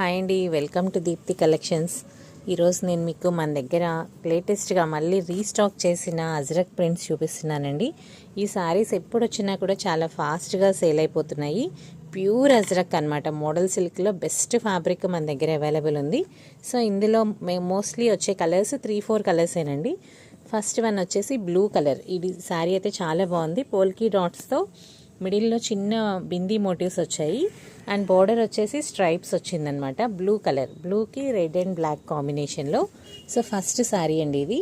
Hi అండి, welcome to Deepti collections. ఈరోజు నేను మీకు మన దగ్గర లేటెస్ట్గా మళ్ళీ రీస్టాక్ చేసిన అజ్రక్ ప్రింట్స్ చూపిస్తున్నానండి. ఈ సారీస్ ఎప్పుడు వచ్చినా కూడా చాలా ఫాస్ట్గా సేల్ అయిపోతున్నాయి. ప్యూర్ అజ్రక్ అనమాట. మోడల్ సిల్క్లో బెస్ట్ ఫ్యాబ్రిక్ మన దగ్గర అవైలబుల్ ఉంది. సో ఇందులో మోస్ట్లీ వచ్చే కలర్స్ 3-4 కలర్సేనండి. ఫస్ట్ వన్ వచ్చేసి బ్లూ కలర్. ఇది శారీ అయితే చాలా బాగుంది. పోల్కీ డాట్స్తో మిడిల్లో చిన్న బిందీ మోటివ్స్ వచ్చాయి అండ్ బోర్డర్ వచ్చేసి స్ట్రైప్స్ వచ్చిందనమాట. బ్లూ కలర్, బ్లూకి రెడ్ అండ్ బ్లాక్ కాంబినేషన్లో. సో ఫస్ట్ శారీ అండి ఇది.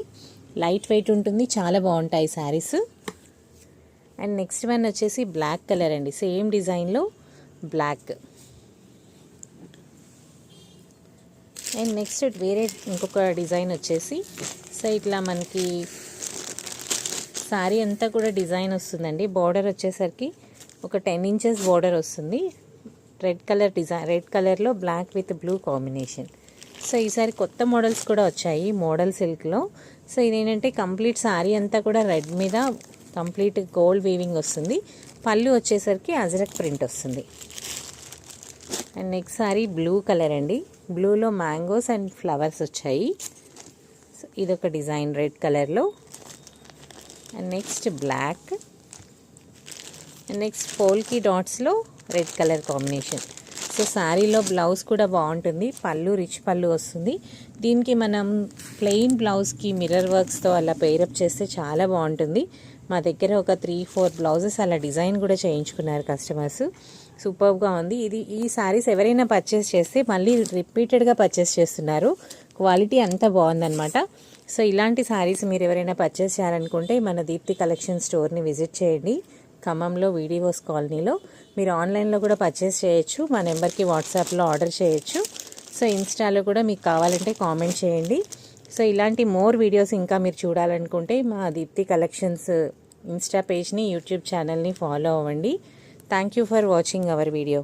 లైట్ వెయిట్ ఉంటుంది, చాలా బాగుంటాయి శారీస్. అండ్ నెక్స్ట్ వన్ వచ్చేసి బ్లాక్ కలర్ అండి, సేమ్ డిజైన్లో బ్లాక్. అండ్ నెక్స్ట్ వేరే ఇంకొక డిజైన్ వచ్చేసి సో ఇట్లా మనకి శారీ అంతా కూడా డిజైన్ వస్తుందండి. బార్డర్ వచ్చేసరికి ఒక 10 ఇంచెస్ బార్డర్ వస్తుంది. రెడ్ కలర్ డిజైన్, రెడ్ కలర్లో black with blue combination. So ఈసారి కొత్త మోడల్స్ కూడా వచ్చాయి మోడల్ సిల్క్లో. సో ఇదేంటంటే కంప్లీట్ శారీ అంతా కూడా రెడ్ మీద కంప్లీట్ గోల్డ్ వీవింగ్ వస్తుంది. పళ్ళు వచ్చేసరికి అజ్రక్ ప్రింట్ వస్తుంది. And next sari blue colour అండి. బ్లూలో మ్యాంగోస్ అండ్ ఫ్లవర్స్ వచ్చాయి. సో ఇదొక డిజైన్ రెడ్ కలర్లో. And next black. And next polka డాట్స్లో రెడ్ కలర్ కాంబినేషన్. సో శారీలో బ్లౌజ్ కూడా బాగుంటుంది. పళ్ళు రిచ్ పళ్ళు వస్తుంది. దీనికి మనం ప్లెయిన్ బ్లౌజ్కి మిర్రర్ వర్క్స్తో అలా పేరప్ చేస్తే చాలా బాగుంటుంది. మా దగ్గర ఒక 3-4 బ్లౌజెస్ అలా డిజైన్ కూడా చేయించుకున్నారు కస్టమర్స్. సూపర్గా ఉంది. ఈ శారీస్ ఎవరైనా పర్చేస్ చేస్తే మళ్ళీ రిపీటెడ్గా పర్చేస్ చేస్తున్నారు. క్వాలిటీ అంతా బాగుందన్నమాట. సో ఇలాంటి శారీస్ మీరు ఎవరైనా పర్చేస్ చేయాలనుకుంటే మన దీప్తి కలెక్షన్ స్టోర్ని విజిట్ చేయండి. ఖమ్మంలో వీడియోస్ కాలనీలో. మీరు ఆన్లైన్లో కూడా పర్చేస్ చేయొచ్చు. మా నెంబర్కి వాట్సాప్లో ఆర్డర్ చేయొచ్చు. సో ఇన్స్టాలో కూడా మీకు కావాలంటే కామెంట్ చేయండి. సో ఇలాంటి మోర్ వీడియోస్ ఇంకా మీరు చూడాలనుకుంటే మా దీప్తి కలెక్షన్స్ ఇన్స్టా పేజ్ని, యూట్యూబ్ ఛానల్ని ఫాలో అవ్వండి. Thank you for watching our video.